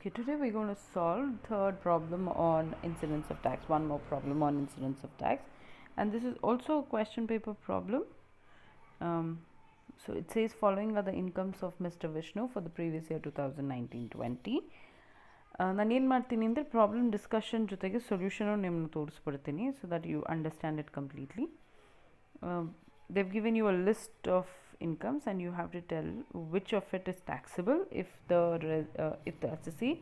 Okay, today we're going to solve third problem on incidence of tax. One more problem on incidence of tax, and this is also a question paper problem. So it says following are the incomes of Mr. Vishnu for the previous year 2019-20. ನಾನು ಏನು ಮಾಡ್ತೀನಿ ಅಂದರೆ problem discussion ಜೊತೆಗೆ solution ನಿಮ್ಮನ್ನು ತೋರಿಸ್ಬಿಡ್ತೀನಿ so that you understand it completely. They've given you a list of incomes and you have to tell which of it is taxable if the assessee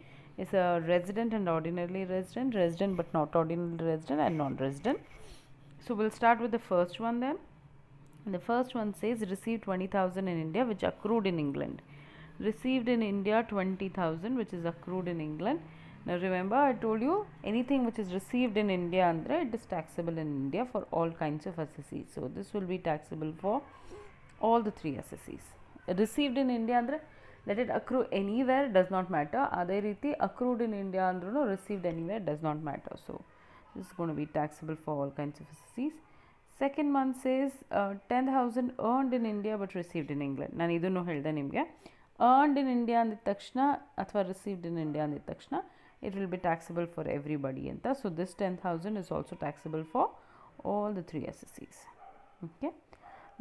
is a resident and ordinarily resident but not ordinarily resident and non-resident. So we'll start with the first one then. The first one says received 20,000 in India which accrued in England. Received in India 20,000 which is accrued in England. Now remember I told you anything which is received in India andre it is taxable in India for all kinds of assessees. So this will be taxable for all the three assessees. Received in India andre let it accrue anywhere does not matter. Adhe riti accrued in India andru received anywhere does not matter. So this is going to be taxable for all kinds of assessees. Second one says 10,000 earned in India but received in England. ನಾನು ಇದನ್ನು ಹೇಳಿದೆ ನಿಮಗೆ earned in India ಅಂದಿದ ತಕ್ಷಣ ಅಥವಾ received in India ಅಂದಿದ ತಕ್ಷಣ it will be taxable for everybody ಅಂತ. So this 10,000 is also taxable for all the three assessees. Okay.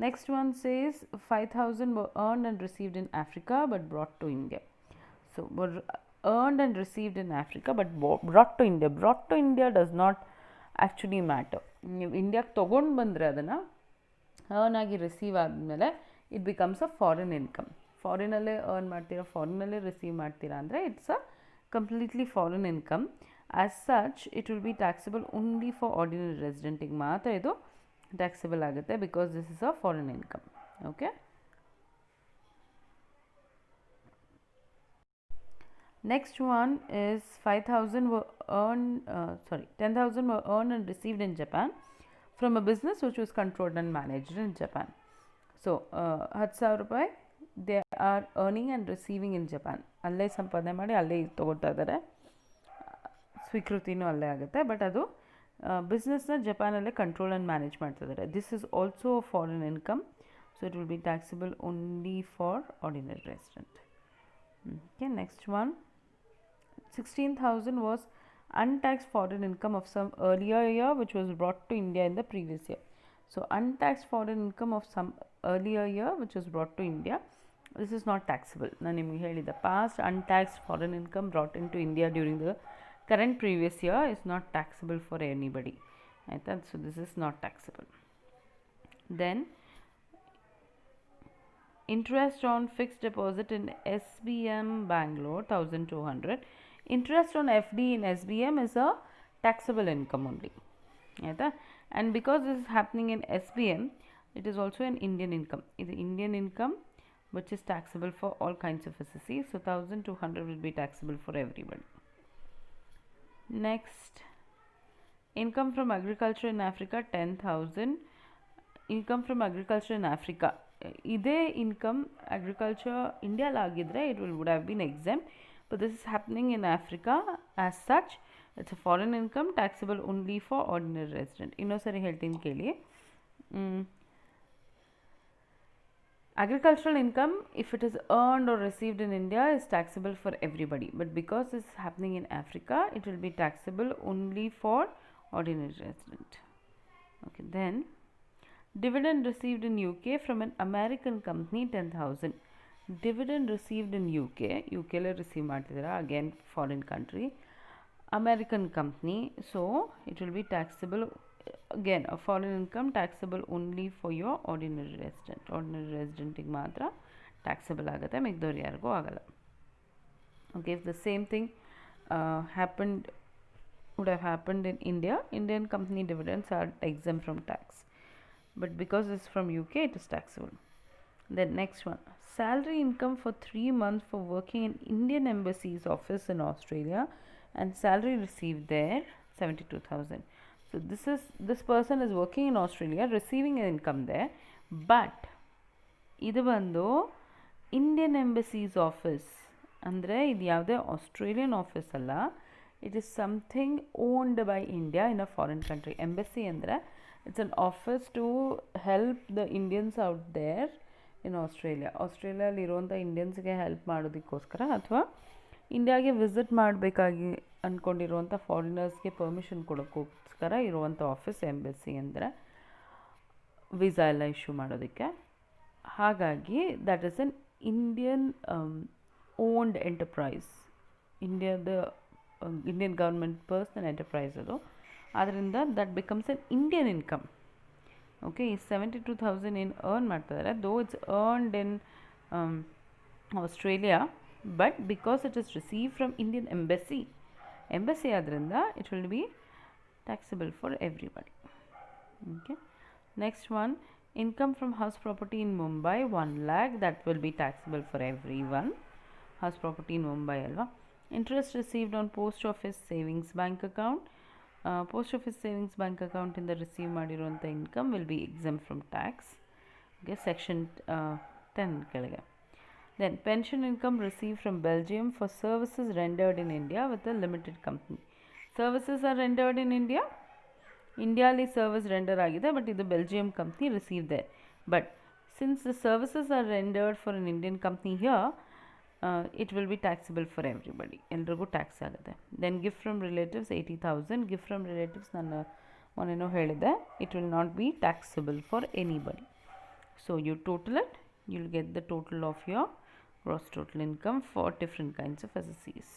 Next one says 5,000 were earned and received in Africa but brought to India. So were earned and received in Africa but brought to India. Brought to India does not actually matter. ನೀವು ಇಂಡಿಯಾಗೆ ತೊಗೊಂಡು ಬಂದರೆ ಅದನ್ನು earn ಆಗಿ receive ಆದಮೇಲೆ it becomes a foreign income. ಫಾರಿನಲ್ಲೇ earn ಮಾಡ್ತೀರಾ ಫಾರಿನಲ್ಲೇ ರಿಸೀವ್ ಮಾಡ್ತೀರಾ ಅಂದರೆ it's a completely foreign income. As such it will be taxable only for ordinary ರೆಸಿಡೆಂಟಿಗೆ ಮಾತ್ರ ಇದು ಟ್ಯಾಕ್ಸಿಬಲ್ ಆಗುತ್ತೆ because this is a foreign income. Okay. Next one is 5,000 were earned, 10,000 were earned and received in Japan from a business which was controlled and managed in Japan. So, 10,000 ರೂಪಾಯಿ they are earning and receiving in Japan. ಅಲ್ಲೇ ಸಂಪಾದನೆ ಮಾಡಿ ಅಲ್ಲೇ ತೊಗೊಳ್ತಾ ಇದ್ದಾರೆ, ಸ್ವೀಕೃತಿನೂ ಅಲ್ಲೇ ಆಗುತ್ತೆ. But ಅದು ಬಿಸ್ನೆಸ್ನ ಜಪಾನಲ್ಲೇ ಕಂಟ್ರೋಲ್ ಆ್ಯಂಡ್ ಮ್ಯಾನೇಜ್ ಮಾಡ್ತಿದ್ದಾರೆ. This is also foreign income. So it will be taxable only for ordinary resident. Okay, next one. 16,000 was untaxed foreign income of some earlier year which was brought to India in the previous year. So untaxed foreign income of some earlier year which was brought to India, this is not taxable. ನಾನು ನಿಮಗೆ ಹೇಳಿದ past untaxed foreign income brought into India during the current previous year is not taxable for anybody. ಆಯಿತಾ? So this is not taxable. Then interest on fixed deposit in SBM Bangalore 1,200. Interest on FD in SBM is a taxable income only. Right? And because this is happening in SBM, it is also an Indian income. It is Indian income which is taxable for all kinds of assessees. So 1,200 will be taxable for everybody. Next, income from agriculture in Africa 10,000. Income from agriculture in Africa. ಇದೇ income agriculture ಇಂಡಿಯಾಲಾಗಿದ್ದರೆ it would have been exempt, but this is happening in Africa. As such it's a foreign income taxable only for ordinary resident. ಇನ್ನೊಂದು ಸರಿ ಹೇಳ್ತೀನಿ ಕೇಳಿ. Agricultural income, if it is earned or received in India, is taxable for everybody. But because this is happening in Africa, it will be taxable only for ordinary resident. Okay, then dividend received in UK from an American company 10,000. Dividend received in UK le receive ಮಾಡ್ತಿದ್ದೀರಾ, again foreign country, American company. So it will be taxable again a foreign income taxable only for your ordinary resident. Ordinary resident ಗೆ ಮಾತ್ರ taxable ಆಗುತ್ತೆ, ಮಿಕ್ದವ್ರು ಯಾರಿಗೂ ಆಗಲ್ಲ. Okay, if the same thing would have happened in India, Indian company dividends are exempt from tax. But because it's from UK, it is taxable. Then next one, salary income for 3 months for working in Indian Embassy's office in Australia and salary received there 72,000. So this person is working in Australia, receiving an income there, but ಇದು ಬಂದು Indian ಎಂಬಸೀಸ್ office ಅಂದರೆ ಇದು ಯಾವುದೇ Australian office ಅಲ್ಲ, it is something owned by India in a foreign country. Embassy ಅಂದರೆ it's an office to help the Indians out there in Australia. ಆಸ್ಟ್ರೇಲಿಯಲ್ಲಿ ಇರುವಂಥ ಇಂಡಿಯನ್ಸ್ಗೆ help ಮಾಡೋದಕ್ಕೋಸ್ಕರ ಅಥವಾ ಇಂಡಿಯಾಗೆ ವಿಸಿಟ್ ಮಾಡಬೇಕಾಗಿ ಅಂದ್ಕೊಂಡಿರುವಂಥ ಫಾರಿನರ್ಸ್ಗೆ ಪರ್ಮಿಷನ್ ಕೊಡೋಕ್ಕೋಸ್ಕರ ಇರುವಂಥ ಆಫೀಸ್ ಎಂಬೆಸಿ ಅಂದರೆ ವೀಸಾ ಎಲ್ಲ ಇಶ್ಯೂ ಮಾಡೋದಕ್ಕೆ. ಹಾಗಾಗಿ that is an Indian owned enterprise, Indian government personal enterprise ಅದು. ಆದ್ದರಿಂದ that becomes an Indian income. Okay, ಈ 72,000 ಏನು ಅರ್ನ್ ಮಾಡ್ತಿದ್ದಾರೆ, though it's earned in Australia, but because it is receive from Indian embassy ಆದ್ದರಿಂದ it will be taxable for everybody. Okay, next one, income from house property in Mumbai 1 lakh, that will be taxable for everyone. House property in Mumbai alva. Interest received on post office savings bank account, post office savings bank account in the receive ಮಾಡಿರುವಂಥ income will be exempt from tax. Okay, section 10 ಕೆಳಗೆ. Then pension income received from Belgium for services rendered in India with a limited company. Services are rendered in India, ಇಂಡಿಯಾಲಿ service render ಆಗಿದೆ, but ಇದು Belgium company receive there. But since the services are rendered for an Indian company here, it will be taxable for everybody, ಎಲ್ರಿಗೂ tax ಆಗುತ್ತೆ. Then gift from relatives 80,000. Gift from relatives ನಾನು ಮೊನ್ನೆನೋ ಹೇಳಿದೆ, it will not be taxable for anybody. So you total it, you will get the total of your gross total income for different kinds of ಎಸ್ಎಸ್ಸೀಸ್.